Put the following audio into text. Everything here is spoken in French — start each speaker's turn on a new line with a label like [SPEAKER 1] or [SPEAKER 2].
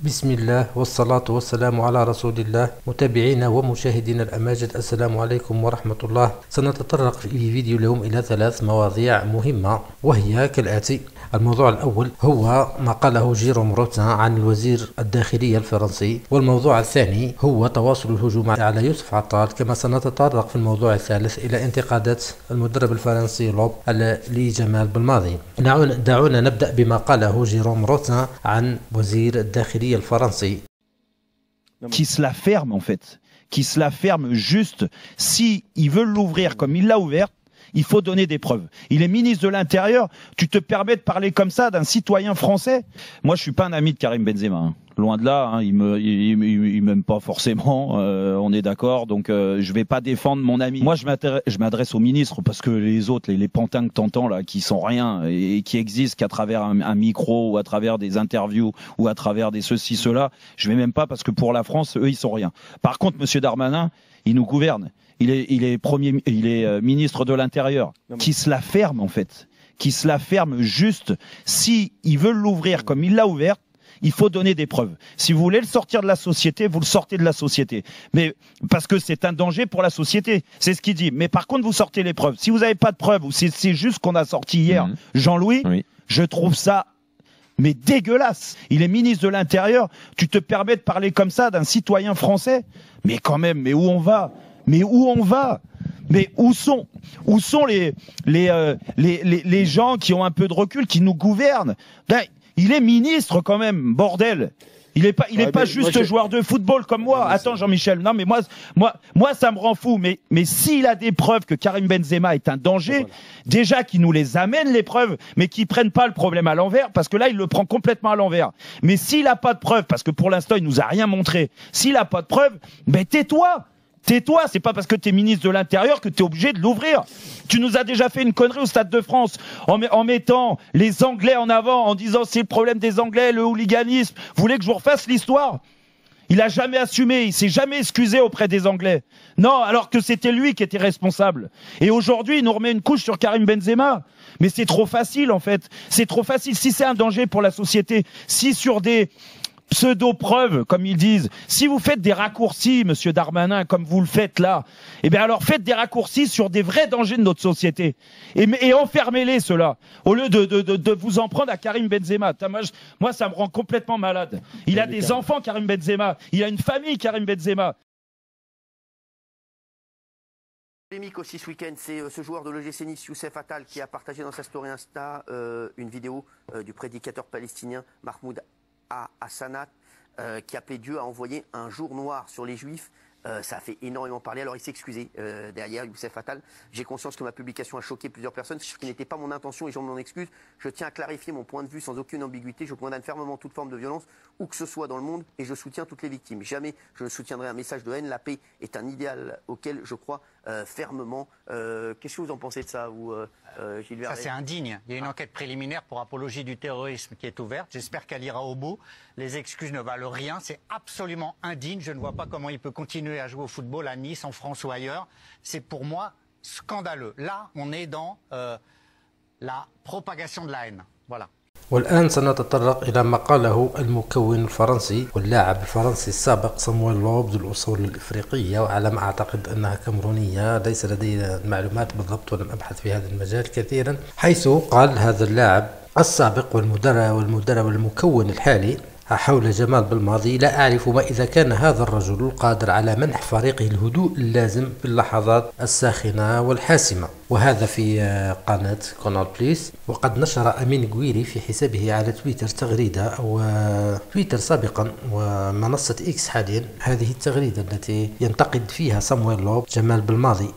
[SPEAKER 1] بسم الله والصلاة والسلام على رسول الله. متابعينا ومشاهدينا الأماجد، السلام عليكم ورحمة الله. سنتطرق في فيديو اليوم إلى 3 مواضيع مهمة، وهي كالآتي. الموضوع الأول هو ما قاله جيروم روتان عن الوزير الداخلية الفرنسي، والموضوع الثاني هو تواصل الهجوم على يوسف عطال، كما سنتطرق في الموضوع الثالث إلى انتقادات المدرب الفرنسي لوب لجمال بلماضي. دعونا نبدأ بما قاله جيروم روتان عن وزير الداخلية الفرنسي.
[SPEAKER 2] Qui se la ferme en fait, qui se la ferme juste. Si ils veulent l'ouvrir comme il l'a ouvert, il faut donner des preuves. Il est ministre de l'Intérieur. Tu te permets de parler comme ça d'un citoyen français? Moi, je suis pas un ami de Karim Benzema. Hein. Loin de là, hein, il m'aime pas forcément. On est d'accord. Donc, je vais pas défendre mon ami. Moi, je m'adresse au ministre parce que les autres, les pantins que t'entends là, qui sont rien et qui existent qu'à travers un micro ou à travers des interviews ou à travers des ceci, cela, je vais même pas parce que pour la France, eux, ils sont rien. Par contre, Monsieur Darmanin, il nous gouverne. Il est ministre de l'Intérieur. Qui se la ferme en fait, qui se la ferme juste. Si ils veulent l'ouvrir comme il l'a ouvert, il faut donner des preuves. Si vous voulez le sortir de la société, vous le sortez de la société. Mais parce que c'est un danger pour la société, c'est ce qu'il dit. Mais par contre, vous sortez les preuves. Si vous n'avez pas de preuves, ou c'est juste qu'on a sorti hier, Jean-Louis, oui. Je trouve ça mais dégueulasse. Il est ministre de l'Intérieur. Tu te permets de parler comme ça d'un citoyen français? Mais quand même, mais où on va? Mais où on va? Mais où sont les gens qui ont un peu de recul, qui nous gouvernent? Ben, il est ministre quand même, bordel. Il est pas juste joueur de football comme moi. Attends, Jean-Michel. Non, mais moi, ça me rend fou. Mais s'il a des preuves que Karim Benzema est un danger, déjà qu'il nous les amène les preuves, mais qu'il prenne pas le problème à l'envers, parce que là, il le prend complètement à l'envers. Mais s'il a pas de preuves, parce que pour l'instant, il nous a rien montré. S'il a pas de preuves, ben tais-toi. Tais-toi, c'est pas parce que tu es ministre de l'Intérieur que tu es obligé de l'ouvrir. Tu nous as déjà fait une connerie au Stade de France en mettant les Anglais en avant, en disant c'est le problème des Anglais, le hooliganisme. Vous voulez que je vous refasse l'histoire? Il a jamais assumé, il s'est jamais excusé auprès des Anglais. Non, alors que c'était lui qui était responsable. Et aujourd'hui, il nous remet une couche sur Karim Benzema. Mais c'est trop facile en fait. C'est trop facile. Si c'est un danger pour la société, si sur des pseudo-preuves, comme ils disent. Si vous faites des raccourcis, Monsieur Darmanin, comme vous le faites là, eh bien alors faites des raccourcis sur des vrais dangers de notre société. Et enfermez-les, ceux-là. Au lieu de vous en prendre à Karim Benzema. Moi, ça me rend complètement malade. Il a des enfants, Karim Benzema. Il a une famille, Karim Benzema.
[SPEAKER 3] Polémique aussi ce week-end, c'est ce joueur de l'OGC Nice, Youssef Attal, qui a partagé dans sa story Insta une vidéo du prédicateur palestinien Mahmoud Hassanat, qui appelait Dieu à envoyer un jour noir sur les Juifs. Ça a fait énormément parler. Alors il s'est excusé derrière, Youssef Attal. J'ai conscience que ma publication a choqué plusieurs personnes, ce qui n'était pas mon intention et j'en m'en excuse. Je tiens à clarifier mon point de vue sans aucune ambiguïté. Je condamne fermement toute forme de violence, où que ce soit dans le monde, et je soutiens toutes les victimes. Jamais je ne soutiendrai un message de haine. La paix est un idéal auquel je crois fermement. Qu'est-ce que vous en pensez de ça, vous, Gilles Vernet?
[SPEAKER 4] Ça, c'est indigne. Il y a une enquête préliminaire pour apologie du terrorisme qui est ouverte. J'espère qu'elle ira au bout. Les excuses ne valent rien. C'est absolument indigne. Je ne vois pas comment il peut continuer à jouer au football à Nice, en France ou ailleurs. C'est pour moi scandaleux. Là, on est dans la propagation de la haine. Voilà.
[SPEAKER 1] والآن سنتطرق إلى ما قاله المكون الفرنسي واللاعب الفرنسي السابق صامويل لوب ذو الأصول الإفريقية، وعلى ما أعتقد أنها كامرونية. ليس لدي المعلومات بالضبط ولم أبحث في هذا المجال كثيرا. حيث قال هذا اللاعب السابق والمدرب والمكون الحالي حول جمال بلماضي: لا أعرف ما إذا كان هذا الرجل قادر على منح فريقه الهدوء اللازم في اللحظات الساخنة والحاسمة. وهذا في قناة كونال بليس. وقد نشر أمين جويري في حسابه على تويتر تغريدة، أو تويتر سابقا ومنصة إكس حاليا، هذه التغريدة التي ينتقد فيها صامويل لوب جمال بلماضي.